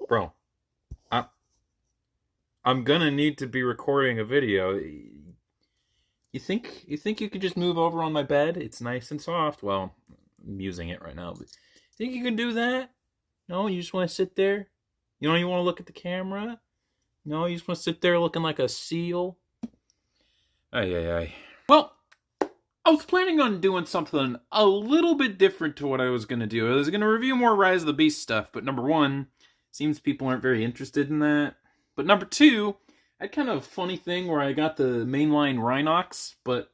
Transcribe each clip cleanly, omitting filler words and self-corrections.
Bro, I'm gonna need to be recording a video. You think you could just move over on my bed? It's nice and soft. Well, I'm using it right now. But think you can do that? No, you just want to sit there? You don't even want to look at the camera? No, you just want to sit there looking like a seal? Ay, ay, ay. Well, I was planning on doing something a little bit different to what I was going to do. I was going to review more Rise of the Beast stuff, but number one, seems people aren't very interested in that. But number two, I had kind of a funny thing where I got the mainline Rhinox, but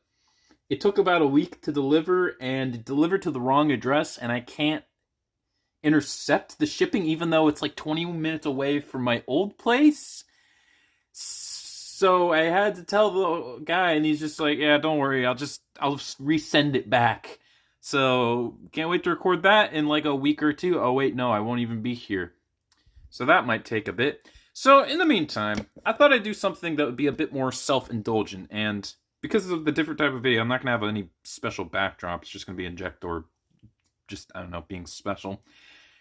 it took about a week to deliver, and it delivered to the wrong address, and I can't intercept the shipping even though it's like 20 minutes away from my old place. So I had to tell the guy, and he's just like, yeah, don't worry, I'll resend it back. So can't wait to record that in like a week or two. Oh wait, no, I won't even be here. So that might take a bit. So in the meantime, I thought I'd do something that would be a bit more self-indulgent, and because of the different type of video, I'm not going to have any special backdrop. It's just going to be Injector, just, I don't know, being special.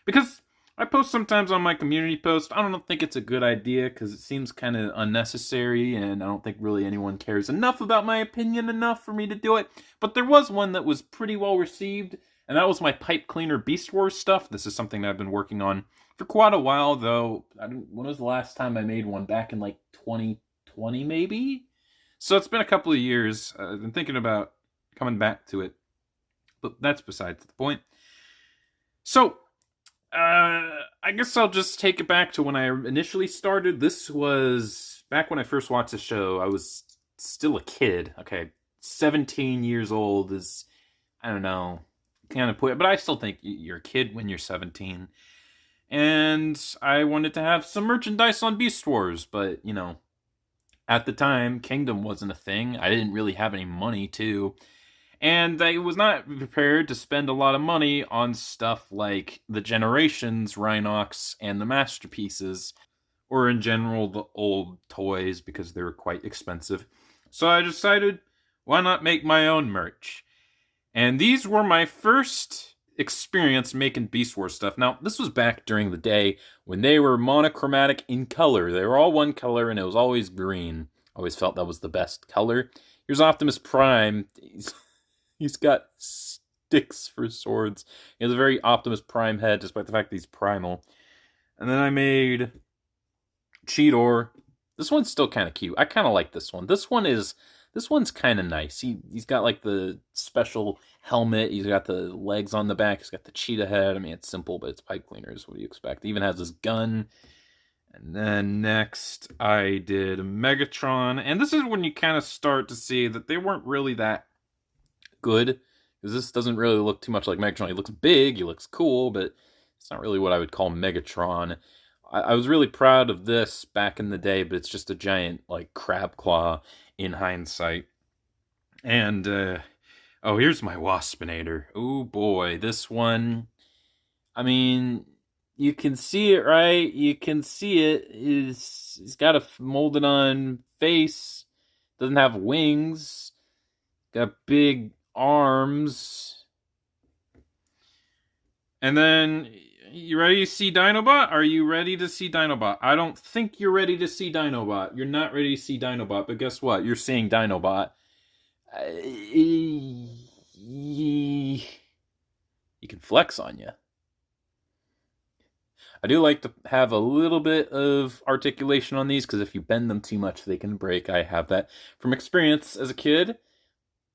Because I post sometimes on my community post. I don't think it's a good idea because it seems kind of unnecessary, and I don't think really anyone cares enough about my opinion enough for me to do it. But there was one that was pretty well received, and that was my pipe cleaner Beast Wars stuff. This is something that I've been working on for quite a while, though. When was the last time I made one? Back in like 2020, maybe? So it's been a couple of years. I've been thinking about coming back to it, but that's besides the point. So, I guess I'll just take it back to when I initially started. This was back when I first watched the show. I was still a kid. Okay, 17 years old is, I don't know, kind of put, but I still think you're a kid when you're 17. And I wanted to have some merchandise on Beast Wars, but, you know, at the time, Kingdom wasn't a thing. I didn't really have any money, too. And I was not prepared to spend a lot of money on stuff like the Generations, Rhinox, and the Masterpieces, or in general, the old toys, because they were quite expensive. So I decided, why not make my own merch? And these were my first experience making Beast Wars stuff. Now, this was back during the day when they were monochromatic in color. They were all one color, and it was always green. I always felt that was the best color. Here's Optimus Prime. He's got sticks for swords. He has a very Optimus Prime head, despite the fact that he's primal. And then I made Cheetor. This one's still kind of cute. I kind of like this one. This one's kind of nice. He's got like the special helmet. He's got the legs on the back. He's got the cheetah head. I mean, it's simple, but it's pipe cleaners. What do you expect? He even has his gun. And then next, I did Megatron. And this is when you kind of start to see that they weren't really that good. Because this doesn't really look too much like Megatron. He looks big. He looks cool, but it's not really what I would call Megatron. I was really proud of this back in the day, but it's just a giant, like, crab claw in hindsight. And, oh, here's my Waspinator. Oh, boy, this one, I mean, you can see it, right? You can see it. He's got a molded on face. Doesn't have wings. Got big arms. And then, you ready to see Dinobot? Are you ready to see Dinobot? I don't think you're ready to see Dinobot. You're not ready to see Dinobot, but guess what? You're seeing Dinobot. He can flex on you. I do like to have a little bit of articulation on these, because if you bend them too much, they can break. I have that from experience as a kid.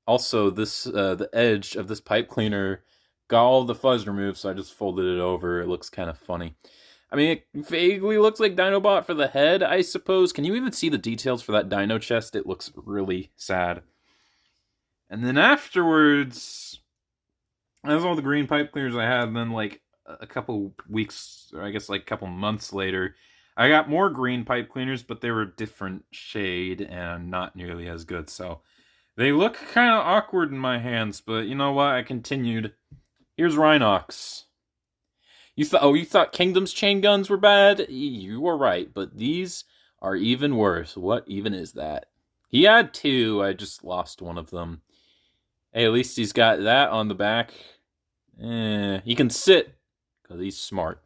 Also, this the edge of this pipe cleaner got all the fuzz removed, so I just folded it over. It looks kind of funny. I mean, it vaguely looks like Dinobot for the head, I suppose. Can you even see the details for that dino chest? It looks really sad. And then afterwards, that's all the green pipe cleaners I had. And then, like, a couple weeks, or I guess like a couple months later, I got more green pipe cleaners, but they were a different shade and not nearly as good. So they look kind of awkward in my hands, but you know what? I continued. Here's Rhinox. You thought Kingdom's chain guns were bad? You were right, but these are even worse. What even is that? He had two. I just lost one of them. Hey, at least he's got that on the back. He can sit, because he's smart.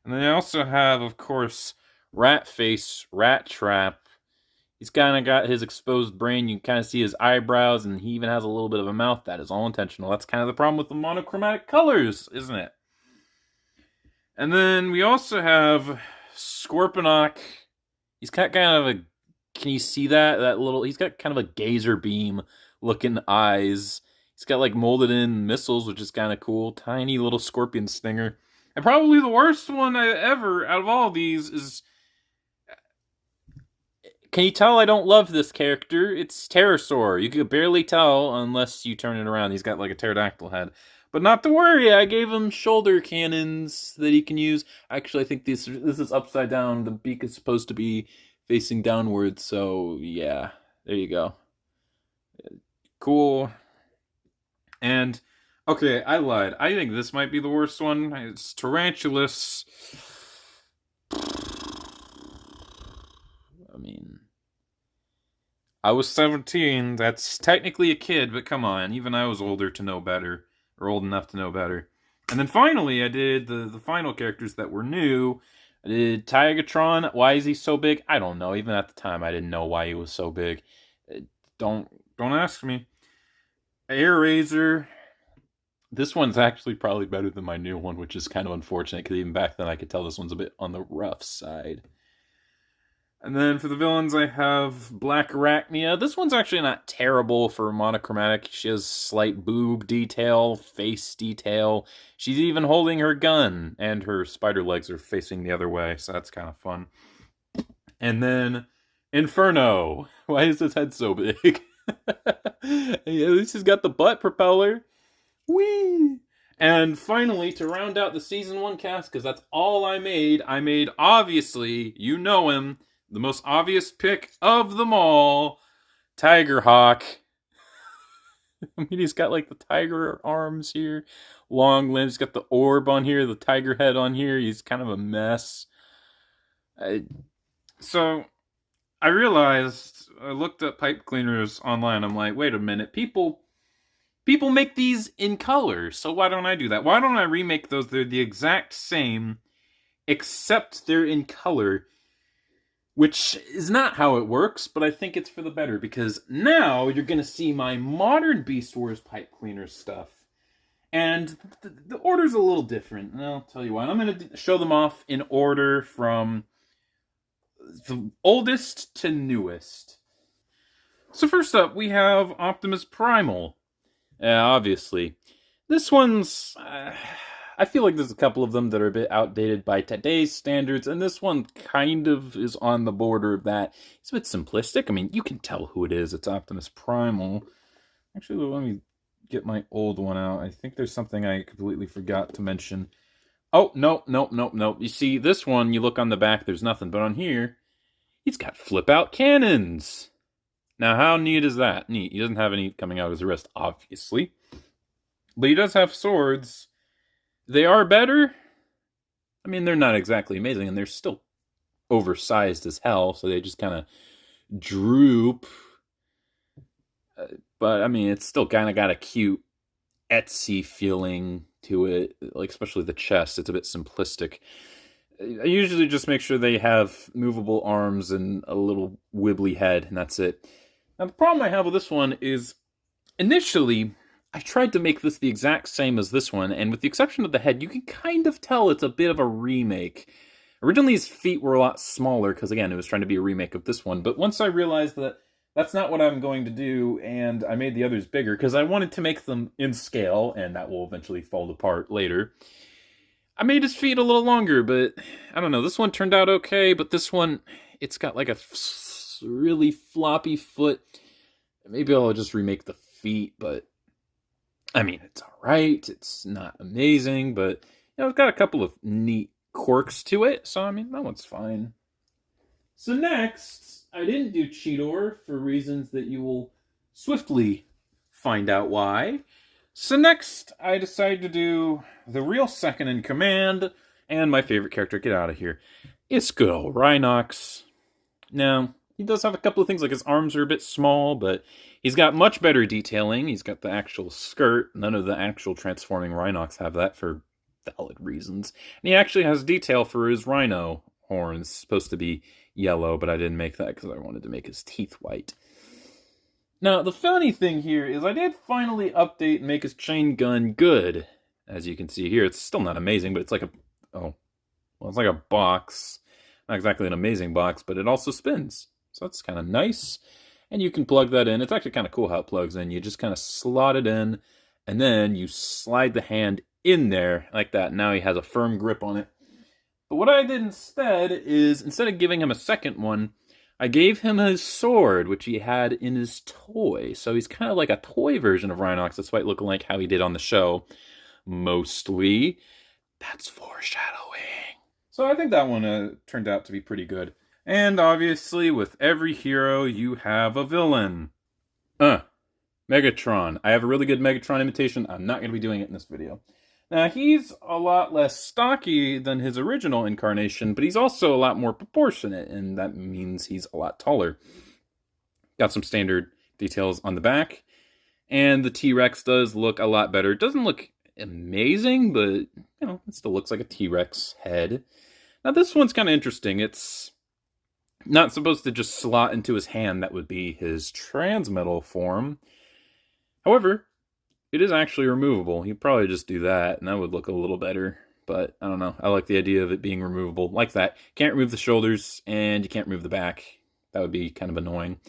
And then I also have, of course, Ratface, Rattrap. He's kind of got his exposed brain. You can kind of see his eyebrows, and he even has a little bit of a mouth. That is all intentional. That's kind of the problem with the monochromatic colors, isn't it? And then we also have Scorponok. He's got kind of a... Can you see that? That little... He's got kind of a gazer beam looking eyes. He's got like molded in missiles, which is kind of cool. Tiny little scorpion stinger. And probably the worst one ever out of all these is... Can you tell I don't love this character? It's Terrorsaur. You could barely tell unless you turn it around. He's got like a pterodactyl head. But not to worry, I gave him shoulder cannons that he can use. Actually, I think this is upside down. The beak is supposed to be facing downwards, so yeah. There you go. Cool. And, okay, I lied. I think this might be the worst one. It's Tarantulas. I mean... I was 17. That's technically a kid, but come on. Even I was older to know better. Or old enough to know better. And then finally, I did the final characters that were new. I did Tigatron. Why is he so big? I don't know. Even at the time, I didn't know why he was so big. Don't ask me. Airazor. This one's actually probably better than my new one, which is kind of unfortunate, because even back then I could tell this one's a bit on the rough side. And then for the villains, I have Blackarachnia. This one's actually not terrible for monochromatic. She has slight boob detail, face detail. She's even holding her gun, and her spider legs are facing the other way, so that's kind of fun. And then Inferno. Why is his head so big? At least he's got the butt propeller. Whee! And finally, to round out the Season 1 cast, because that's all I made, obviously, you know him, the most obvious pick of them all, Tigerhawk. I mean, he's got like the tiger arms here, long limbs, he's got the orb on here, the tiger head on here, he's kind of a mess. So, I realized, I looked at pipe cleaners online, I'm like, wait a minute, people make these in color, so why don't I do that? Why don't I remake those? They're the exact same, except they're in color. Which is not how it works, but I think it's for the better, because now you're going to see my modern Beast Wars pipe cleaner stuff. And the order's a little different, and I'll tell you why. I'm going to show them off in order from the oldest to newest. So first up, we have Optimus Primal. Obviously. This one's... I feel like there's a couple of them that are a bit outdated by today's standards, and this one kind of is on the border of that. It's a bit simplistic. I mean, you can tell who it is. It's Optimus Primal. Actually, let me get my old one out. I think there's something I completely forgot to mention. Oh, no. You see, this one, you look on the back, there's nothing. But on here, he's got flip-out cannons. Now, how neat is that? Neat. He doesn't have any coming out of his wrist, obviously. But he does have swords. They are better. I mean, they're not exactly amazing, and they're still oversized as hell, so they just kind of droop. But, I mean, it's still kind of got a cute Etsy feeling to it, like especially the chest. It's a bit simplistic. I usually just make sure they have movable arms and a little wibbly head, and that's it. Now, the problem I have with this one is, initially, I tried to make this the exact same as this one, and with the exception of the head, you can kind of tell it's a bit of a remake. Originally, his feet were a lot smaller, because again, it was trying to be a remake of this one, but once I realized that that's not what I'm going to do, and I made the others bigger, because I wanted to make them in scale, and that will eventually fall apart later. I made his feet a little longer, but I don't know, this one turned out okay, but this one, it's got like a really floppy foot. Maybe I'll just remake the feet, but I mean, it's alright, it's not amazing, but, you know, it's got a couple of neat quirks to it, so, I mean, that one's fine. So next, I didn't do Cheetor for reasons that you will swiftly find out why. So next, I decided to do the real second in command, and my favorite character, get out of here. It's good old Rhinox. Now, he does have a couple of things, like his arms are a bit small, but he's got much better detailing. He's got the actual skirt. None of the actual transforming Rhinox have that for valid reasons. And he actually has detail for his rhino horns. It's supposed to be yellow, but I didn't make that because I wanted to make his teeth white. Now, the funny thing here is I did finally update and make his chain gun good. As you can see here, it's still not amazing, but it's like it's like a box. Not exactly an amazing box, but it also spins. So that's kind of nice. And you can plug that in. It's actually kind of cool how it plugs in. You just kind of slot it in, and then you slide the hand in there like that. Now he has a firm grip on it. But what I did instead is, instead of giving him a second one, I gave him his sword, which he had in his toy. So he's kind of like a toy version of Rhinox, despite looking like how he did on the show. Mostly. That's foreshadowing. So I think that one turned out to be pretty good. And obviously, with every hero, you have a villain. Megatron. I have a really good Megatron imitation. I'm not going to be doing it in this video. Now, he's a lot less stocky than his original incarnation, but he's also a lot more proportionate, and that means he's a lot taller. Got some standard details on the back, and the T-Rex does look a lot better. It doesn't look amazing, but, you know, it still looks like a T-Rex head. Now, this one's kind of interesting. It's not supposed to just slot into his hand. That would be his transmetal form. However, it is actually removable. You'd probably just do that, and that would look a little better. But, I don't know. I like the idea of it being removable like that. Can't remove the shoulders, and you can't remove the back. That would be kind of annoying.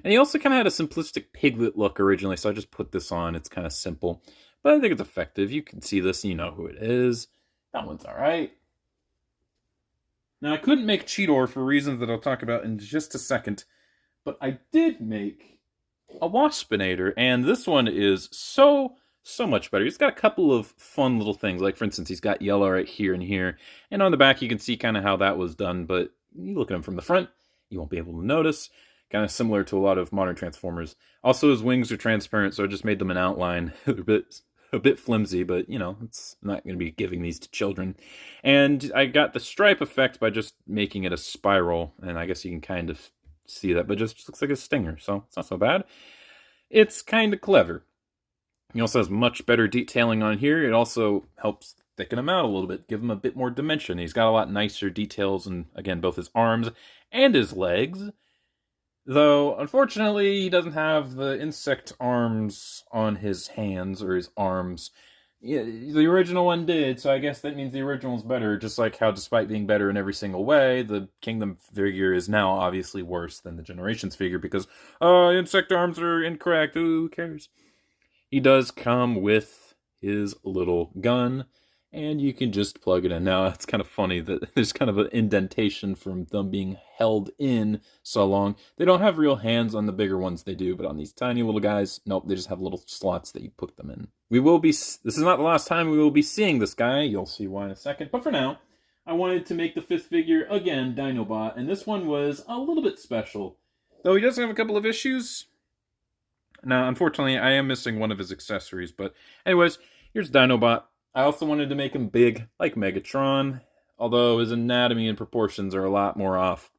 And he also kind of had a simplistic piglet look originally, so I just put this on. It's kind of simple. But I think it's effective. You can see this, and you know who it is. That one's alright. Now, I couldn't make Cheetor for reasons that I'll talk about in just a second, but I did make a Waspinator, and this one is so much better. He's got a couple of fun little things, like, for instance, he's got yellow right here and here, and on the back you can see kind of how that was done, but you look at him from the front, you won't be able to notice. Kind of similar to a lot of modern Transformers. Also, his wings are transparent, so I just made them an outline. They're a bit flimsy, but, you know, it's not going to be giving these to children. And I got the stripe effect by just making it a spiral, and I guess you can kind of see that, but it just looks like a stinger, so it's not so bad. It's kind of clever. He also has much better detailing on here. It also helps thicken him out a little bit, give him a bit more dimension. He's got a lot nicer details in, again, both his arms and his legs. Though, unfortunately, he doesn't have the insect arms on his hands or his arms. Yeah, the original one did, so I guess that means the original's better, just like how, despite being better in every single way, the Kingdom figure is now obviously worse than the Generations figure because, insect arms are incorrect, who cares? He does come with his little gun, and you can just plug it in. Now, it's kind of funny that there's kind of an indentation from them being held in so long. They don't have real hands on the bigger ones they do, but on these tiny little guys, nope, they just have little slots that you put them in. This is not the last time we will be seeing this guy. You'll see why in a second. But for now, I wanted to make the fifth figure, again, Dinobot, and this one was a little bit special. Though he does have a couple of issues. Now, unfortunately, I am missing one of his accessories, but anyways, here's Dinobot. I also wanted to make him big, like Megatron, although his anatomy and proportions are a lot more off.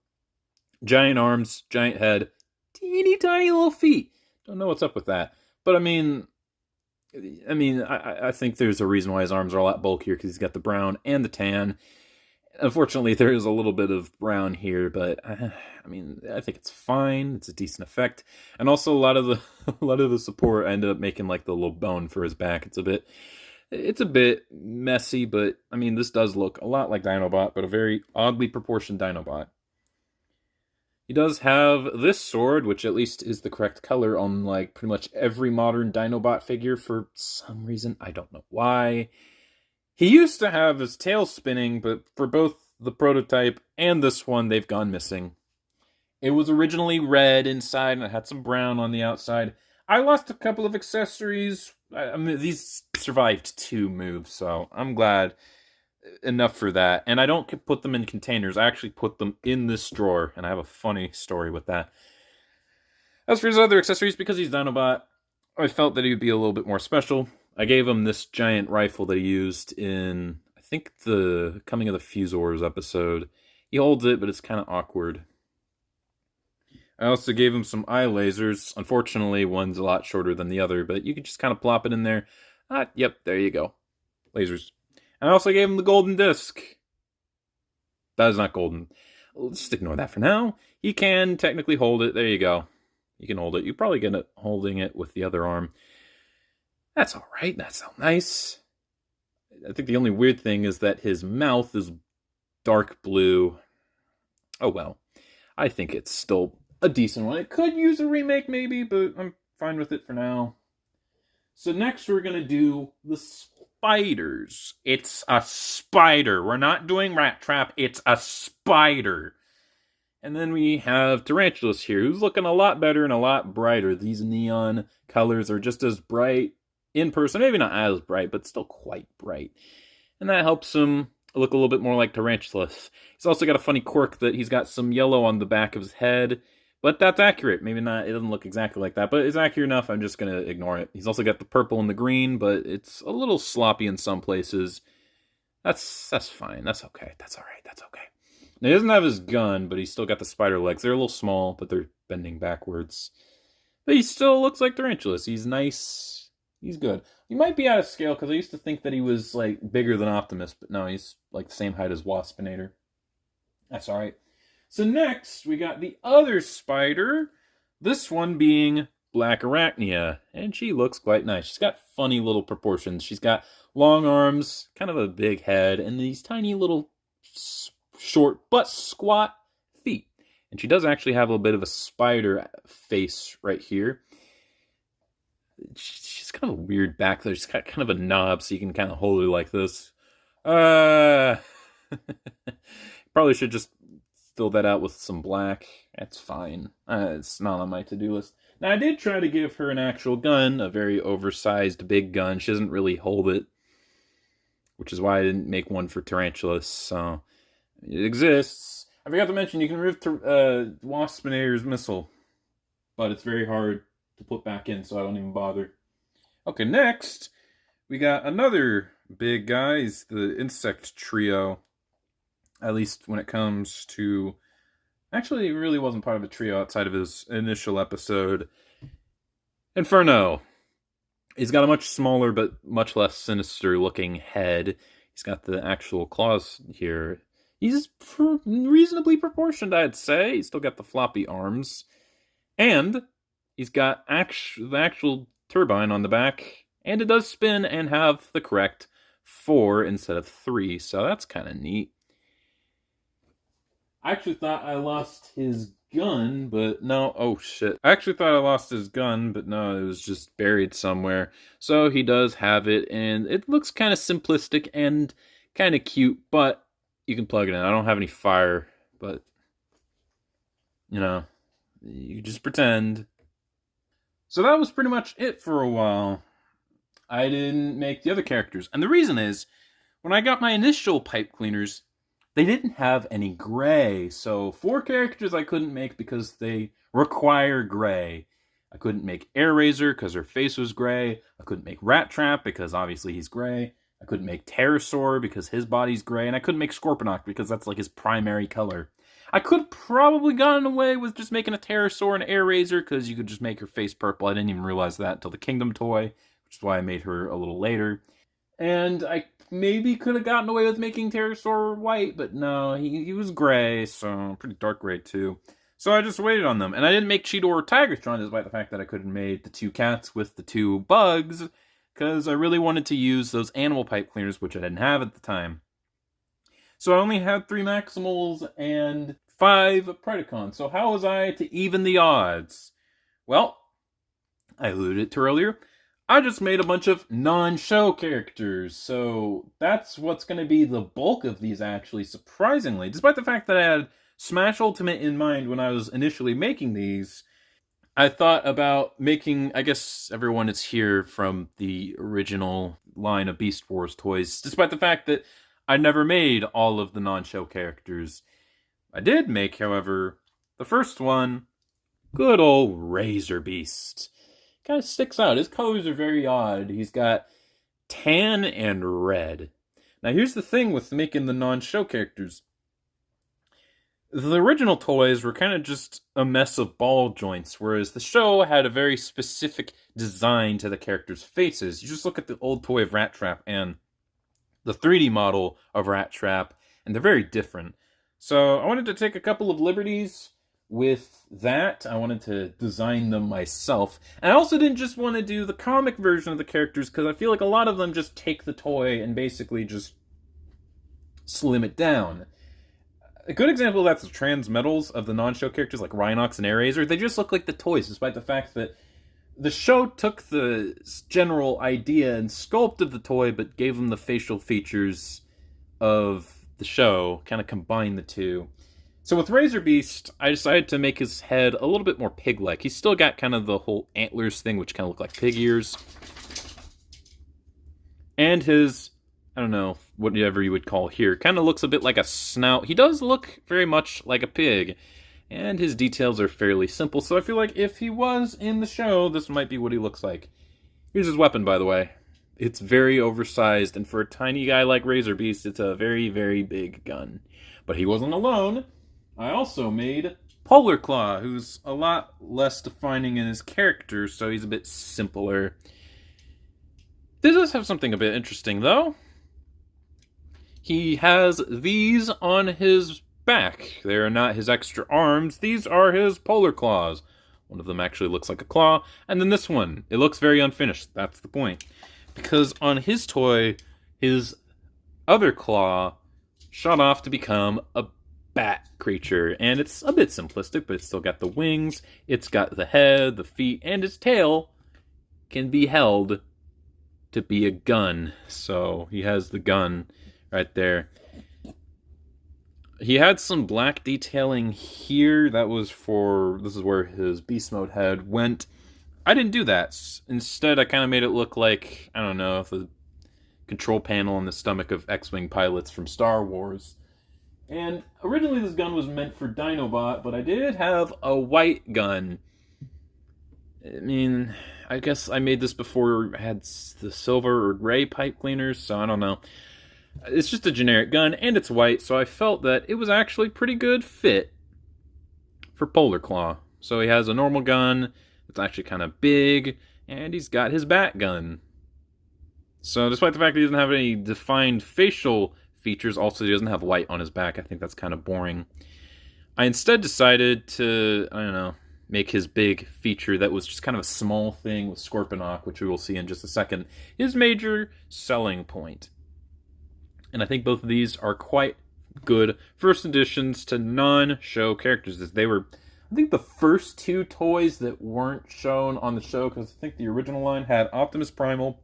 Giant arms, giant head, teeny tiny little feet. Don't know what's up with that. But I mean, I think there's a reason why his arms are a lot bulkier, because he's got the brown and the tan. Unfortunately, there is a little bit of brown here, but I think it's fine. It's a decent effect. And also a lot of the support ended up making like the little bone for his back. It's a bit messy, but, I mean, this does look a lot like Dinobot, but a very oddly proportioned Dinobot. He does have this sword, which at least is the correct color on, like, pretty much every modern Dinobot figure for some reason. I don't know why. He used to have his tail spinning, but for both the prototype and this one, they've gone missing. It was originally red inside, and it had some brown on the outside. I lost a couple of accessories. These survived 2 moves, so I'm glad enough for that. And I don't put them in containers. I actually put them in this drawer, and I have a funny story with that. As for his other accessories, because he's Dinobot, I felt that he would be a little bit more special. I gave him this giant rifle that he used in, I think, the Coming of the Fusors episode. He holds it, but it's kind of awkward. I also gave him some eye lasers. Unfortunately, one's a lot shorter than the other, but you can just kind of plop it in there. Yep, there you go. Lasers. I also gave him the golden disc. That is not golden. Let's just ignore that for now. He can technically hold it. There you go. You can hold it. You probably get it holding it with the other arm. That's all right. That's so nice. I think the only weird thing is that his mouth is dark blue. Oh well. I think it's still a decent one. It could use a remake maybe, but I'm fine with it for now. So next we're going to do the spiders. It's a spider. We're not doing Rattrap. It's a spider. And then we have Tarantulas here, who's looking a lot better and a lot brighter. These neon colors are just as bright in person. Maybe not as bright, but still quite bright. And that helps him look a little bit more like Tarantulas. He's also got a funny quirk that he's got some yellow on the back of his head. But that's accurate. Maybe not, it doesn't look exactly like that, but it's accurate enough, I'm just going to ignore it. He's also got the purple and the green, but it's a little sloppy in some places. That's fine. That's okay. That's all right. That's okay. Now, he doesn't have his gun, but he's still got the spider legs. They're a little small, but they're bending backwards. But he still looks like Tarantulas. He's nice. He's good. He might be out of scale, because I used to think that he was, like, bigger than Optimus, but no, he's, like, the same height as Waspinator. That's all right. So next, we got the other spider, this one being Blackarachnia, and she looks quite nice. She's got funny little proportions. She's got long arms, kind of a big head, and these tiny little short but squat feet. And she does actually have a little bit of a spider face right here. She's kind of a weird back there. She's got kind of a knob, so you can kind of hold her like this. Probably should just fill that out with some black. That's fine. It's not on my to-do list. Now, I did try to give her an actual gun, a very oversized big gun. She doesn't really hold it, which is why I didn't make one for Tarantulas. So, it exists. I forgot to mention, you can remove Waspinator's missile, but it's very hard to put back in, so I don't even bother. Okay, next, we got another big guy. He's the insect trio. At least when it comes to... Actually, he really wasn't part of a trio outside of his initial episode. Inferno. He's got a much smaller but much less sinister looking head. He's got the actual claws here. He's reasonably proportioned, I'd say. He's still got the floppy arms. And he's got the actual turbine on the back. And it does spin and have the correct 4 instead of 3. So that's kind of neat. I actually thought I lost his gun, but no. Oh, shit. I actually thought I lost his gun, but no, it was just buried somewhere. So he does have it, and it looks kind of simplistic and kind of cute, but you can plug it in. I don't have any fire, but, you know, you just pretend. So that was pretty much it for a while. I didn't make the other characters. And the reason is, when I got my initial pipe cleaners, they didn't have any gray, so 4 characters I couldn't make because they require gray. I couldn't make Airazor because her face was gray. I couldn't make Rattrap because obviously he's gray. I couldn't make Terrorsaur because his body's gray. And I couldn't make Scorponok because that's like his primary color. I could have probably gotten away with just making a Terrorsaur and Airazor because you could just make her face purple. I didn't even realize that until the Kingdom toy, which is why I made her a little later. And I maybe could have gotten away with making Terrorsaur white, but no, he was gray, so pretty dark gray too. So I just waited on them. And I didn't make Cheetor or Tigatron, despite the fact that I could have made the 2 cats with the 2 bugs, because I really wanted to use those animal pipe cleaners, which I didn't have at the time. So I only had 3 Maximals and 5 Predacons. So how was I to even the odds? Well, I alluded to earlier, I just made a bunch of non-show characters, so that's what's going to be the bulk of these, actually, surprisingly. Despite the fact that I had Smash Ultimate in mind when I was initially making these, I thought about making, I guess everyone is here from the original line of Beast Wars toys, despite the fact that I never made all of the non-show characters. I did make, however, the first one, good old Razorbeast. Kind of sticks out. His colors are very odd. He's got tan and red. Now here's the thing with making the non-show characters. The original toys were kind of just a mess of ball joints, whereas the show had a very specific design to the characters' faces. You just look at the old toy of Rattrap, and the 3D model of Rattrap, and they're very different. So I wanted to take a couple of liberties with that. I wanted to design them myself. And I also didn't just want to do the comic version of the characters, because I feel like a lot of them just take the toy and basically just slim it down. A good example of that's the transmetals of the non-show characters like Rhinox and Airazor. They just look like the toys, despite the fact that the show took the general idea and sculpted the toy, but gave them the facial features of the show, kind of combined the two. So with Razorbeast, I decided to make his head a little bit more pig-like. He's still got kind of the whole antlers thing, which kind of look like pig ears. And his, I don't know, whatever you would call here, kind of looks a bit like a snout. He does look very much like a pig, and his details are fairly simple, so I feel like if he was in the show, this might be what he looks like. Here's his weapon, by the way. It's very oversized, and for a tiny guy like Razorbeast, it's a very, very big gun. But he wasn't alone. I also made Polar Claw, who's a lot less defining in his character, so he's a bit simpler. This does have something a bit interesting, though. He has these on his back. They are not his extra arms. These are his Polar Claws. One of them actually looks like a claw. And then this one. It looks very unfinished. That's the point. Because on his toy, his other claw shot off to become a bat creature. And it's a bit simplistic, but it's still got the wings. It's got the head, the feet, and his tail can be held to be a gun. So he has the gun right there. He had some black detailing here. This is where his beast mode head went. I didn't do that. Instead, I kind of made it look like, I don't know, the control panel on the stomach of X-Wing pilots from Star Wars. And originally this gun was meant for Dinobot, but I did have a white gun. I mean, I guess I made this before I had the silver or gray pipe cleaners, so I don't know. It's just a generic gun, and it's white, so I felt that it was actually pretty good fit for Polar Claw. So he has a normal gun, it's actually kind of big, and he's got his bat gun. So despite the fact that he doesn't have any defined facial features, also he doesn't have white on his back. I think that's kind of boring. I instead decided to, I don't know, make his big feature that was just kind of a small thing with Scorponok, which we will see in just a second, his major selling point. And I think both of these are quite good first additions to non-show characters. They were, I think, the first two toys that weren't shown on the show, because I think the original line had Optimus Primal,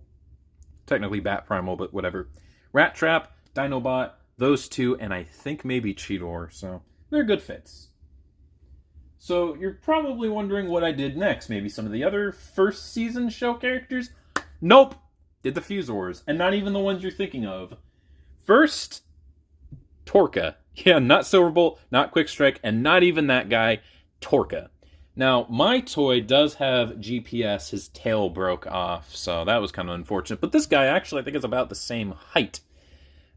technically Bat Primal, but whatever, Rattrap, Dinobot, those two, and I think maybe Cheetor, so they're good fits. So you're probably wondering what I did next. Maybe some of the other first season show characters? Nope! Did the Fusors, and not even the ones you're thinking of. First, Torca. Yeah, not Silverbolt, not Quick Strike, and not even that guy, Torca. Now, my toy does have GPS. His tail broke off, so that was kind of unfortunate. But this guy actually, I think, is about the same height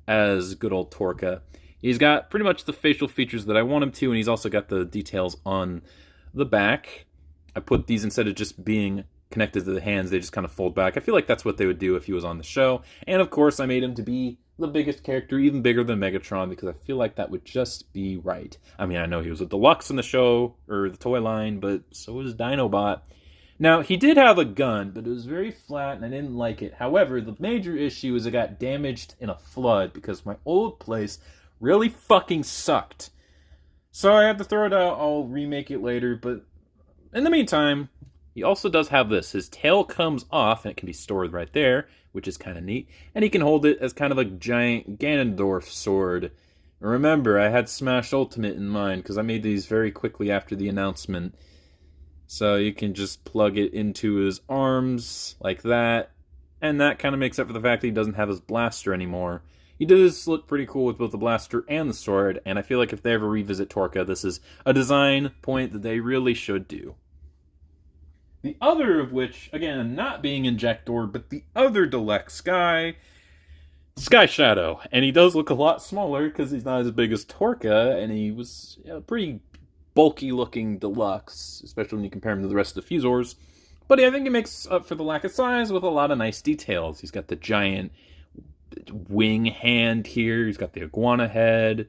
as good old Torca. He's got pretty much the facial features that I want him to, and he's also got the details on the back. I put these, instead of just being connected to the hands, they just kind of fold back. I feel like that's what they would do if he was on the show. And of course, I made him to be the biggest character, even bigger than Megatron, because I feel like that would just be right. I mean, I know he was a deluxe in the show, or the toy line, but so was Dinobot. Now, he did have a gun, but it was very flat, and I didn't like it. However, the major issue is it got damaged in a flood, because my old place really fucking sucked. So I had to throw it out. I'll remake it later, but in the meantime, he also does have this. His tail comes off, and it can be stored right there, which is kind of neat. And he can hold it as kind of a giant Ganondorf sword. Remember, I had Smash Ultimate in mind, because I made these very quickly after the announcement. So you can just plug it into his arms, like that. And that kind of makes up for the fact that he doesn't have his blaster anymore. He does look pretty cool with both the blaster and the sword, and I feel like if they ever revisit Torca, this is a design point that they really should do. The other of which, again, not being Injector, but the other deluxe guy, Skyshadow. And he does look a lot smaller because he's not as big as Torca, and he was a pretty bulky-looking deluxe, especially when you compare him to the rest of the Fusors. But I think he makes up for the lack of size with a lot of nice details. He's got the giant wing hand here. He's got the iguana head.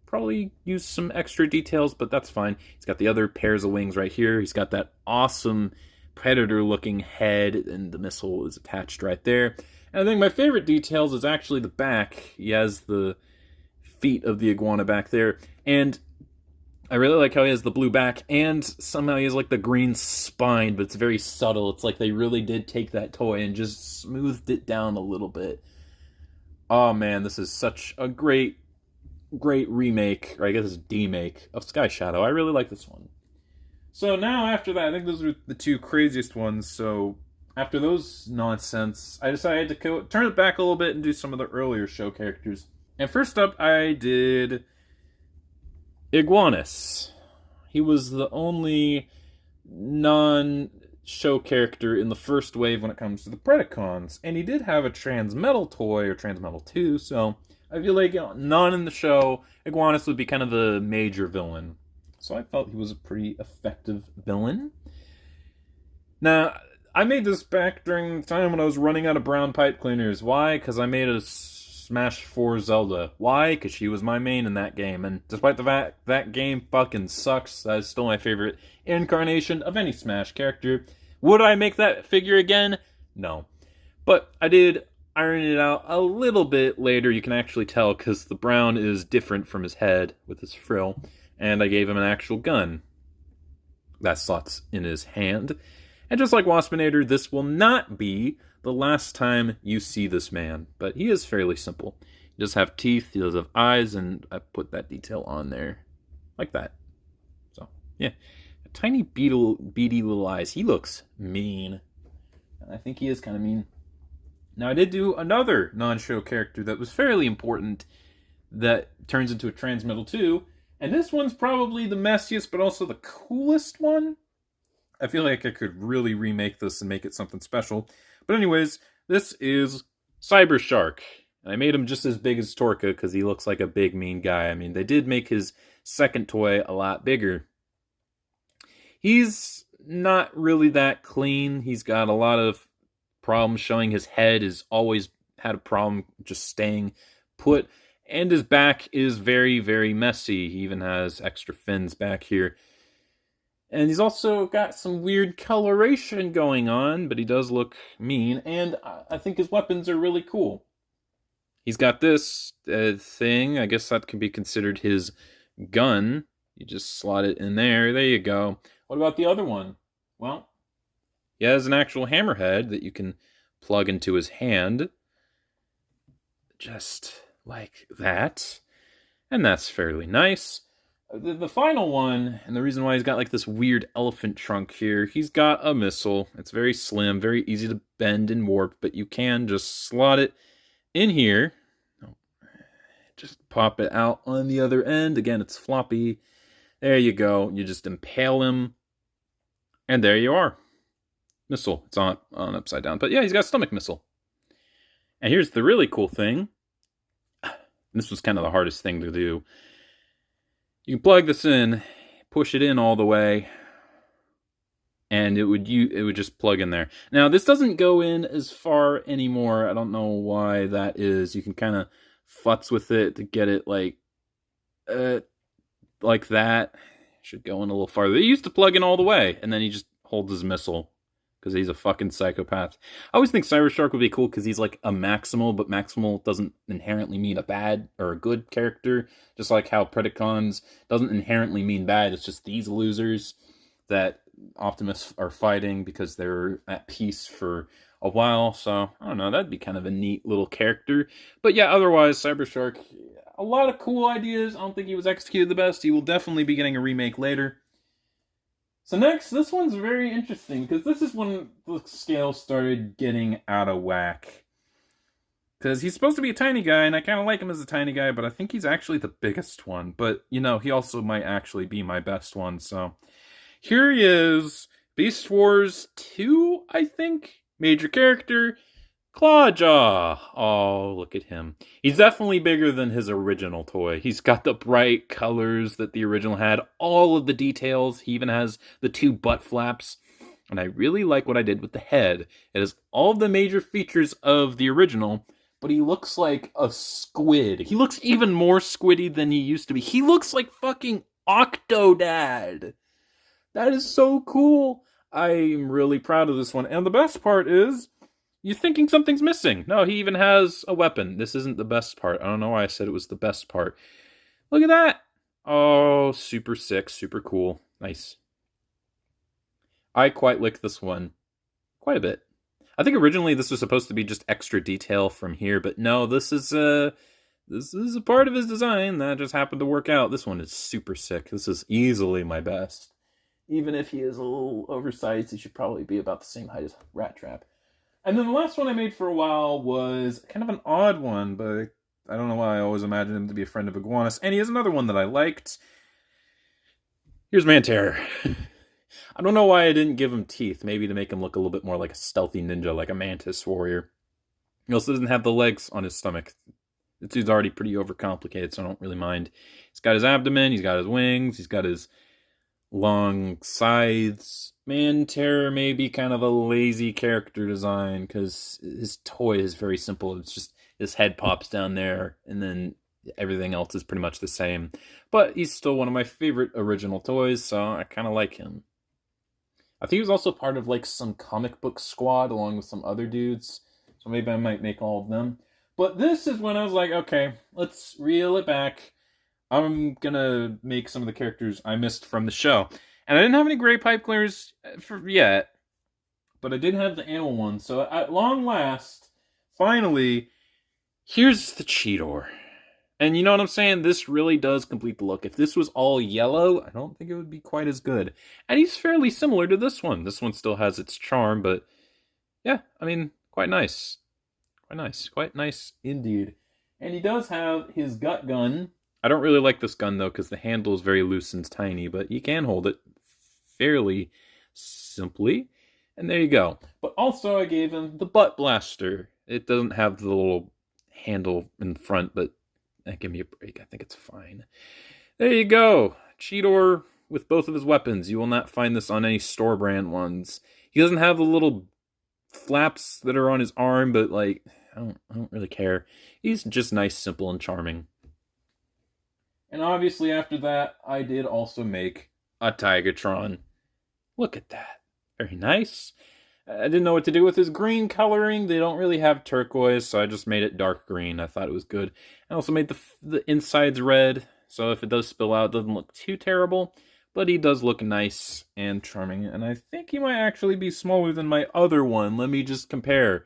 Probably use some extra details, but that's fine. He's got the other pairs of wings right here. He's got that awesome predator-looking head, and the missile is attached right there. And I think my favorite details is actually the back. He has the feet of the iguana back there, and I really like how he has the blue back, and somehow he has like the green spine, but it's very subtle. It's like they really did take that toy and just smoothed it down a little bit. Oh man, this is such a great remake, or I guess it's demake, of Skyshadow. I really like this one. So now after that, I think those are the two craziest ones. So after those nonsense, I decided to turn it back a little bit and do some of the earlier show characters. And first up, I did Iguanus. He was the only non-show character in the first wave when it comes to the Predacons. And he did have a Transmetal toy, or Transmetal 2, so I feel like none in the show, Iguanus would be kind of a major villain. So I felt he was a pretty effective villain. Now, I made this back during the time when I was running out of brown pipe cleaners. Why? Because I made a Smash 4 Zelda. Why? Because she was my main in that game. And despite the fact that game fucking sucks, that is still my favorite incarnation of any Smash character. Would I make that figure again? No. But I did iron it out a little bit later. You can actually tell because the brown is different from his head with his frill. And I gave him an actual gun that slots in his hand. And just like Waspinator, this will not be the last time you see this man. But he is fairly simple. He does have teeth, he does have eyes, and I put that detail on there. Like that. So, yeah. A tiny beady little eyes. He looks mean. And I think he is kind of mean. Now, I did do another non-show character that was fairly important that turns into a Transmetal 2, and this one's probably the messiest, but also the coolest one. I feel like I could really remake this and make it something special. But anyways, this is Cybershark. I made him just as big as Torca because he looks like a big, mean guy. I mean, they did make his second toy a lot bigger. He's not really that clean. He's got a lot of problem showing. His head has always had a problem just staying put, and his back is very, very messy. He even has extra fins back here. And he's also got some weird coloration going on, but he does look mean, and I think his weapons are really cool. He's got this thing. I guess that can be considered his gun. You just slot it in there. There you go. What about the other one? Well, he has an actual hammerhead that you can plug into his hand. Just like that. And that's fairly nice. The final one, and the reason why he's got like this weird elephant trunk here, he's got a missile. It's very slim, very easy to bend and warp, but you can just slot it in here. Just pop it out on the other end. Again, it's floppy. There you go. You just impale him. And there you are. Missile. It's on upside down. But yeah, he's got a stomach missile. And here's the really cool thing. This was kind of the hardest thing to do. You can plug this in, push it in all the way, and it would just plug in there. Now, this doesn't go in as far anymore. I don't know why that is. You can kind of futz with it to get it like that. Should go in a little farther. He used to plug in all the way, and then he just holds his missile because he's a fucking psychopath. I always think Cybershark would be cool because he's like a Maximal, but Maximal doesn't inherently mean a bad or a good character. Just like how Predacons doesn't inherently mean bad. It's just these losers that Optimus are fighting because they're at peace for a while. So, I don't know, that'd be kind of a neat little character. But yeah, otherwise, Cybershark, a lot of cool ideas. I don't think he was executed the best. He will definitely be getting a remake later. So next, this one's very interesting, because this is when the scale started getting out of whack. Because he's supposed to be a tiny guy, and I kind of like him as a tiny guy, but I think he's actually the biggest one. But, you know, he also might actually be my best one, so. Here he is, Beast Wars 2, I think? Major character, Clawjaw. Oh, look at him. He's definitely bigger than his original toy. He's got the bright colors that the original had, all of the details. He even has the 2 butt flaps. And I really like what I did with the head. It has all of the major features of the original, but he looks like a squid. He looks even more squiddy than he used to be. He looks like fucking Octodad. That is so cool. I'm really proud of this one. And the best part is, you're thinking something's missing. No, he even has a weapon. This isn't the best part. I don't know why I said it was the best part. Look at that. Oh, super sick, super cool. Nice. I quite like this one quite a bit. I think originally this was supposed to be just extra detail from here, but no, this is a part of his design that just happened to work out. This one is super sick. This is easily my best. Even if he is a little oversized, he should probably be about the same height as Rattrap. And then the last one I made for a while was kind of an odd one, but I don't know why I always imagined him to be a friend of Iguanus. And he has another one that I liked. Here's Manterror. I don't know why I didn't give him teeth. Maybe to make him look a little bit more like a stealthy ninja, like a mantis warrior. He also doesn't have the legs on his stomach. This dude's already pretty overcomplicated, so I don't really mind. He's got his abdomen, he's got his wings, he's got his long scythes. Manterror may be kind of a lazy character design, because his toy is very simple. It's just his head pops down there, and then everything else is pretty much the same. But he's still one of my favorite original toys, so I kind of like him. I think he was also part of like some comic book squad along with some other dudes. So maybe I might make all of them. But this is when I was like, okay, let's reel it back. I'm gonna make some of the characters I missed from the show. And I didn't have any gray pipe cleaners yet. But I did have the animal one. So at long last, finally, here's the Cheetor. And you know what I'm saying? This really does complete the look. If this was all yellow, I don't think it would be quite as good. And he's fairly similar to this one. This one still has its charm, but yeah, I mean, quite nice. Quite nice. Quite nice indeed. And he does have his gut gun. I don't really like this gun, though, because the handle is very loose and tiny, but you can hold it fairly simply. And there you go. But also I gave him the butt blaster. It doesn't have the little handle in front, but give me a break. I think it's fine. There you go. Cheetor with both of his weapons. You will not find this on any store brand ones. He doesn't have the little flaps that are on his arm, but like, I don't really care. He's just nice, simple, and charming. And obviously after that, I did also make a Tigatron. Look at that. Very nice. I didn't know what to do with his green coloring. They don't really have turquoise, so I just made it dark green. I thought it was good. I also made the insides red, so if it does spill out, it doesn't look too terrible. But he does look nice and charming, and I think he might actually be smaller than my other one. Let me just compare.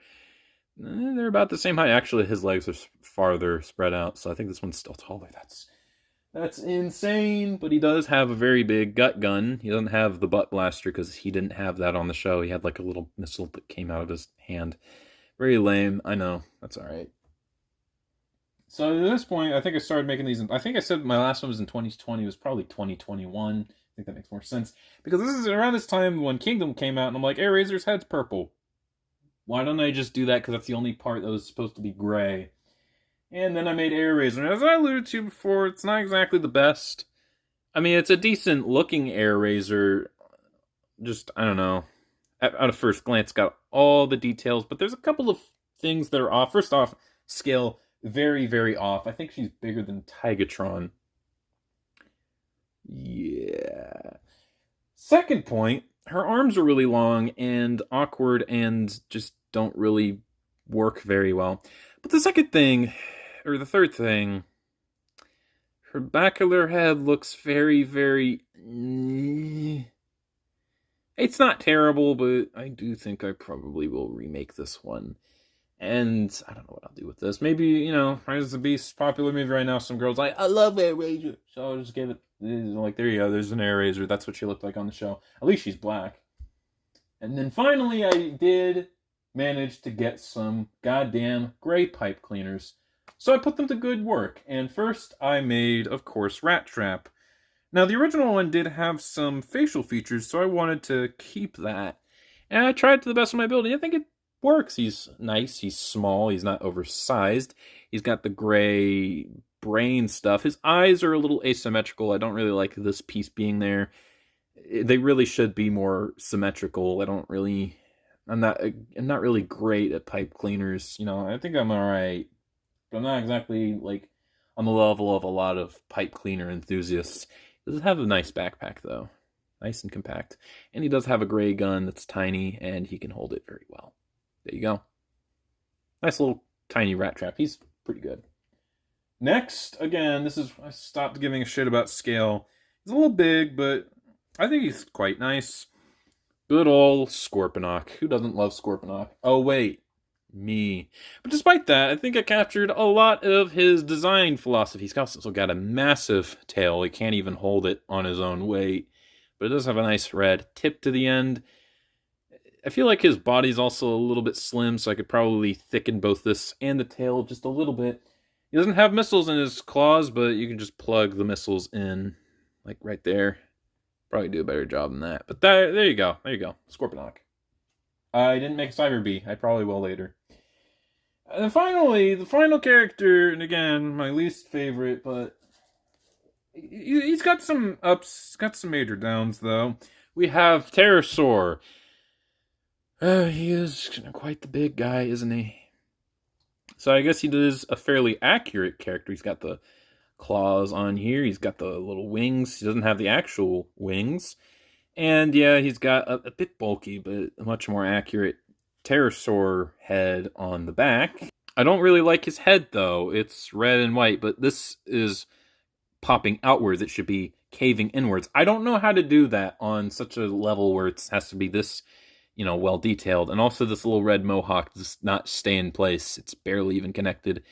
They're about the same height. Actually, his legs are farther spread out, so I think this one's still taller. That's insane, but he does have a very big gut gun. He doesn't have the butt blaster because he didn't have that on the show. He had like a little missile that came out of his hand. Very lame. I know. That's all right. So at this point, I think I started making these. I think I said my last one was in 2020. It was probably 2021. I think that makes more sense. Because this is around this time when Kingdom came out, and I'm like, Airazor's head's purple. Why don't I just do that? Because that's the only part that was supposed to be gray. And then I made Airazor. And as I alluded to before, it's not exactly the best. I mean, it's a decent looking Airazor. Just, I don't know. At a first glance, got all the details. But there's a couple of things that are off. First off, scale, very, very off. I think she's bigger than Tigatron. Yeah. Second point, her arms are really long and awkward and just don't really work very well. But the second thing, or the third thing, her back of her head looks very, very... It's not terrible, but I do think I probably will remake this one. And I don't know what I'll do with this. Maybe, you know, Rise of the Beast, popular movie right now. Some girls like, I love Airazor. So I'll just give it, like, there you go. There's an Airazor. That's what she looked like on the show. At least she's black. And then finally, I did manage to get some goddamn gray pipe cleaners. So I put them to good work. And first, I made, of course, Rattrap. Now, the original one did have some facial features, so I wanted to keep that. And I tried to the best of my ability. I think it works. He's nice. He's small. He's not oversized. He's got the gray brain stuff. His eyes are a little asymmetrical. I don't really like this piece being there. They really should be more symmetrical. I don't really I'm not really great at pipe cleaners. You know, I think I'm alright. But I'm not exactly, like, on the level of a lot of pipe cleaner enthusiasts. He does have a nice backpack, though. Nice and compact. And he does have a gray gun that's tiny, and he can hold it very well. There you go. Nice little tiny Rattrap. He's pretty good. Next, again, I stopped giving a shit about scale. He's a little big, but I think he's quite nice. Good old Scorponok. Who doesn't love Scorponok? Oh, wait. Me. But despite that, I think I captured a lot of his design philosophy. He's also got a massive tail. He can't even hold it on his own weight. But it does have a nice red tip to the end. I feel like his body's also a little bit slim, so I could probably thicken both this and the tail just a little bit. He doesn't have missiles in his claws, but you can just plug the missiles in, like right there. Probably do a better job than that. But there you go. There you go. Scorponok. I didn't make a Cyber Bee. I probably will later. And finally, the final character, and again, my least favorite, but he's got some ups, got some major downs, though. We have Terrorsaur. He is quite the big guy, isn't he? So I guess he is a fairly accurate character. He's got the claws on here. He's got the little wings. He doesn't have the actual wings. And yeah, he's got a bit bulky, but a much more accurate Terrorsaur head on the back. I don't really like his head, though. It's red and white, but this is popping outwards. It should be caving inwards. I don't know how to do that on such a level where it has to be this, well detailed. And also this little red mohawk does not stay in place. It's barely even connected.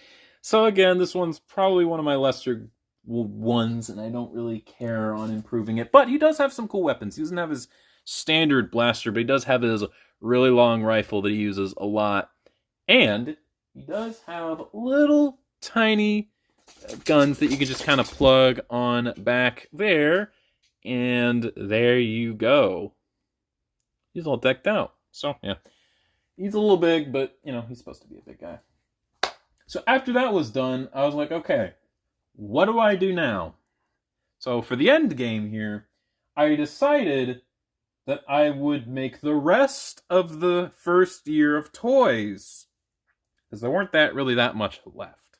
So again, this one's probably one of my lesser ones, and I don't really care on improving it. But he does have some cool weapons. He doesn't have his standard blaster, but he does have his really long rifle that he uses a lot. And he does have little tiny guns that you can just kind of plug on back there. And there you go. He's all decked out. So, yeah. He's a little big, but, he's supposed to be a big guy. So after that was done, I was like, okay, what do I do now? So for the end game here, I decided that I would make the rest of the first year of toys, because there weren't really that much left.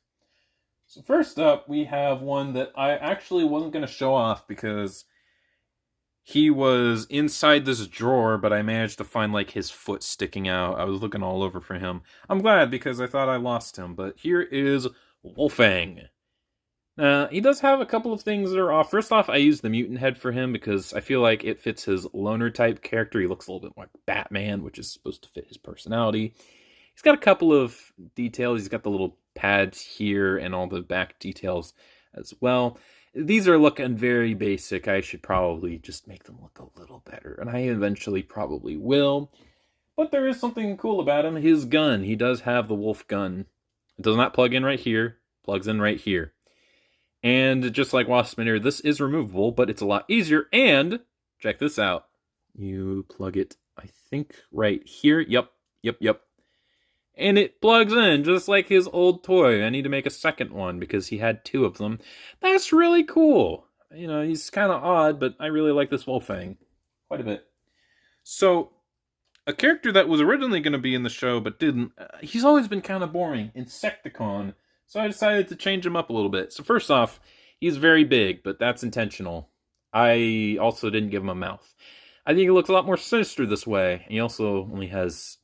So first up, we have one that I actually wasn't going to show off because he was inside this drawer, but I managed to find his foot sticking out. I was looking all over for him. I'm glad because I thought I lost him, but here is Wolfang. He does have a couple of things that are off. First off, I used the mutant head for him because I feel like it fits his loner type character. He looks a little bit like Batman, which is supposed to fit his personality. He's got a couple of details. He's got the little pads here and all the back details as well. These are looking very basic. I should probably just make them look a little better, and I eventually probably will. But there is something cool about him. His gun. He does have the Wolf gun. It does not plug in right here. Plugs in right here. And just like Waspinator, this is removable, but it's a lot easier. And check this out. You plug it, I think, right here. Yep. And it plugs in just like his old toy. I need to make a second one because he had two of them. That's really cool. He's kind of odd, but I really like this Wolfang quite a bit. So, a character that was originally going to be in the show but didn't, he's always been kind of boring, Insecticon. So I decided to change him up a little bit. So first off, he's very big, but that's intentional. I also didn't give him a mouth. I think he looks a lot more sinister this way. He also only has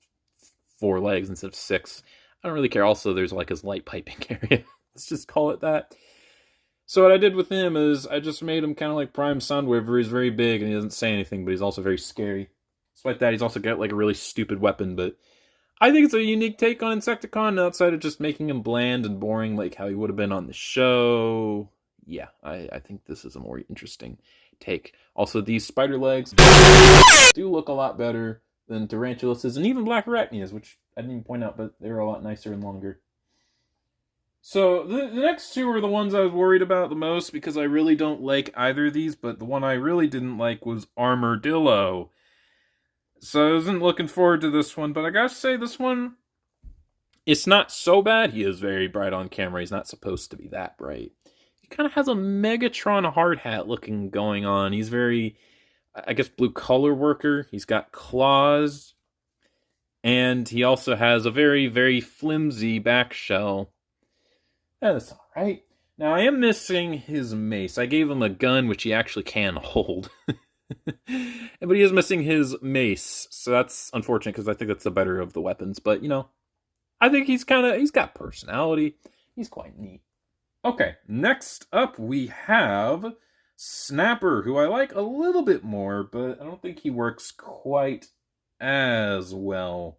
4 legs instead of 6. I don't really care. Also, there's his light piping area. Let's just call it that. So what I did with him is I just made him kind of like Prime Soundwave, where he's very big and he doesn't say anything, but he's also very scary. Despite that, he's also got a really stupid weapon, but I think it's a unique take on Insecticon outside of just making him bland and boring like how he would have been on the show. Yeah, I think this is a more interesting take. Also, these spider legs do look a lot better than Tarantulas and even Blackarachnias, which I didn't even point out, but they're a lot nicer and longer. So, the next two are the ones I was worried about the most because I really don't like either of these, but the one I really didn't like was Armordillo. So I wasn't looking forward to this one, but I gotta say this one, it's not so bad. He is very bright on camera. He's not supposed to be that bright. He kind of has a Megatron hard hat looking going on. He's very, I guess, blue color worker. He's got claws. And he also has a very, very flimsy back shell. That's alright. Now, I am missing his mace. I gave him a gun, which he actually can hold. But he is missing his mace. So that's unfortunate, because I think that's the better of the weapons. But, you know, I think he's got personality. He's quite neat. Okay, next up we have Snapper, who I like a little bit more, but I don't think he works quite as well.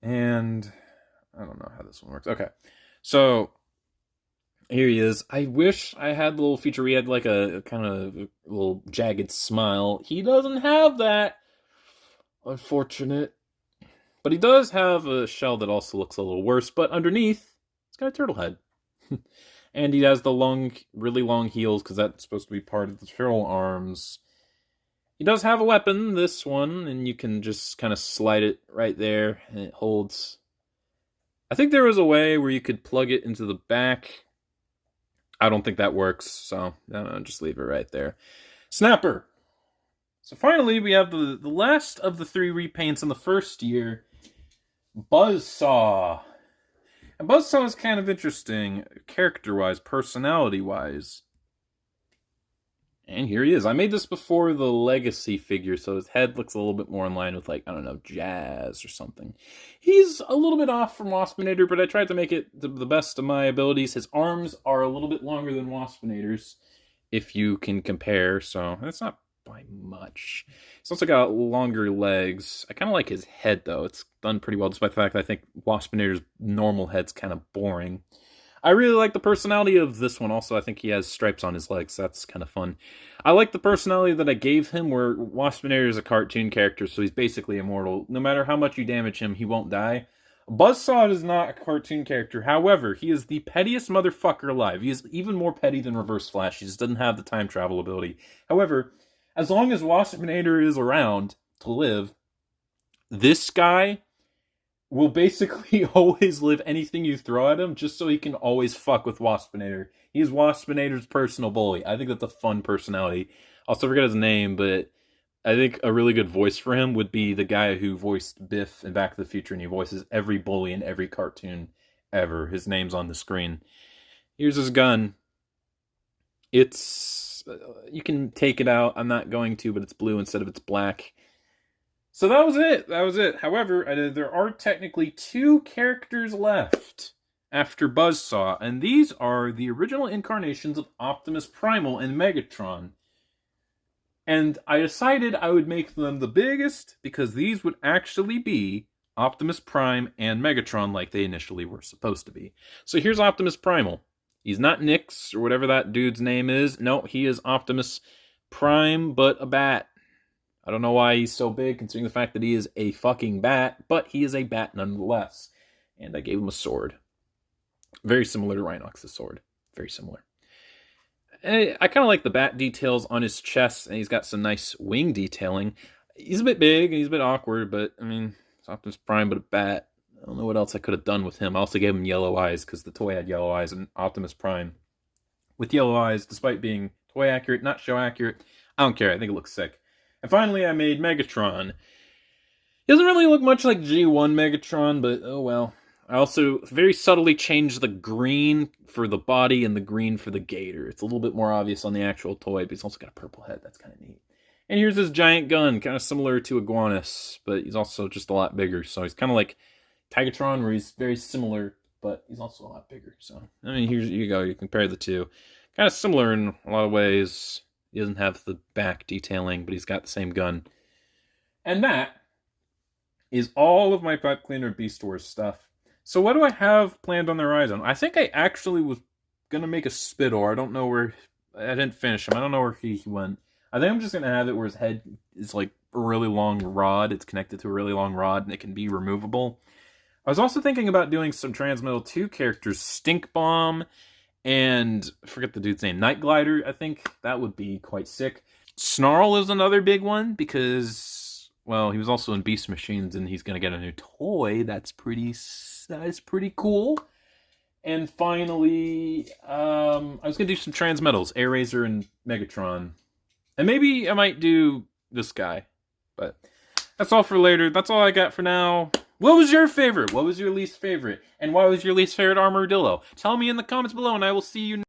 And I don't know how this one works. Okay, so here he is. I wish I had the little feature where he had like a kind of a little jagged smile. He doesn't have that. Unfortunate. But he does have a shell that also looks a little worse, but underneath, it's got a turtle head. And he has the long, really long heels, because that's supposed to be part of the turtle arms. He does have a weapon, this one, and you can just kind of slide it right there, and it holds. I think there was a way where you could plug it into the back. I don't think that works, so no, just leave it right there. Snapper. So finally, we have the last of the 3 repaints in the first year, Buzzsaw. And Buzzsaw is kind of interesting, character-wise, personality-wise. And here he is. I made this before the Legacy figure, so his head looks a little bit more in line with, like, I don't know, Jazz or something. He's a little bit off from Waspinator, but I tried to make it the best of my abilities. His arms are a little bit longer than Waspinator's, if you can compare, so that's not by much. He's also got longer legs. I kind of like his head, though. It's done pretty well, despite the fact that I think Waspinator's normal head's kind of boring. I really like the personality of this one. Also, I think he has stripes on his legs. That's kind of fun. I like the personality that I gave him, where Waspinator is a cartoon character, so he's basically immortal. No matter how much you damage him, he won't die. Buzzsaw is not a cartoon character. However, he is the pettiest motherfucker alive. He is even more petty than Reverse Flash. He just doesn't have the time travel ability. However, as long as Waspinator is around to live, this guy will basically always live anything you throw at him, just so he can always fuck with Waspinator. He's Waspinator's personal bully. I think that's a fun personality. I'll still forget his name, but I think a really good voice for him would be the guy who voiced Biff in Back to the Future, and he voices every bully in every cartoon ever. His name's on the screen. Here's his gun. It's... you can take it out. I'm not going to, but it's blue instead of it's black. So that was it. However, there are technically 2 characters left after Buzzsaw, and these are the original incarnations of Optimus Primal and Megatron. And I decided I would make them the biggest, because these would actually be Optimus Prime and Megatron like they initially were supposed to be. So here's Optimus Primal. He's not Nyx, or whatever that dude's name is. No, he is Optimus Prime, but a bat. I don't know why he's so big, considering the fact that he is a fucking bat, but he is a bat nonetheless. And I gave him a sword. Very similar to Rhinox's sword. Very similar. And I kind of like the bat details on his chest, and he's got some nice wing detailing. He's a bit big, and he's a bit awkward, but, I mean, it's Optimus Prime, but a bat. I don't know what else I could have done with him. I also gave him yellow eyes, because the toy had yellow eyes, and Optimus Prime with yellow eyes, despite being toy accurate, not show accurate, I don't care. I think it looks sick. And finally, I made Megatron. He doesn't really look much like G1 Megatron, but oh well. I also very subtly changed the green for the body and the green for the gator. It's a little bit more obvious on the actual toy, but he's also got a purple head. That's kind of neat. And here's his giant gun, kind of similar to Iguanus, but he's also just a lot bigger. So he's kind of like Tigatron, where he's very similar, but he's also a lot bigger. So, I mean, here you go. You compare the two. Kind of similar in a lot of ways. He doesn't have the back detailing, but he's got the same gun. And that is all of my Pipe Cleaner Beast Wars stuff. So what do I have planned on the horizon? I think I actually was going to make a Spittor. I don't know where... I didn't finish him. I don't know where he went. I think I'm just going to have it where his head is like a really long rod. It's connected to a really long rod, and it can be removable. I was also thinking about doing some Transmetal 2 characters. Stink Bomb... and I forget the dude's name. Night Glider, I think. That would be quite sick. Snarl is another big one because, well, he was also in Beast Machines and he's going to get a new toy. That is pretty cool. And finally, I was going to do some Transmetals. Airazor and Megatron. And maybe I might do this guy. But That's all for later. That's all I got for now. What was your favorite? What was your least favorite? And why was your least favorite Armordillo? Tell me in the comments below, and I will see you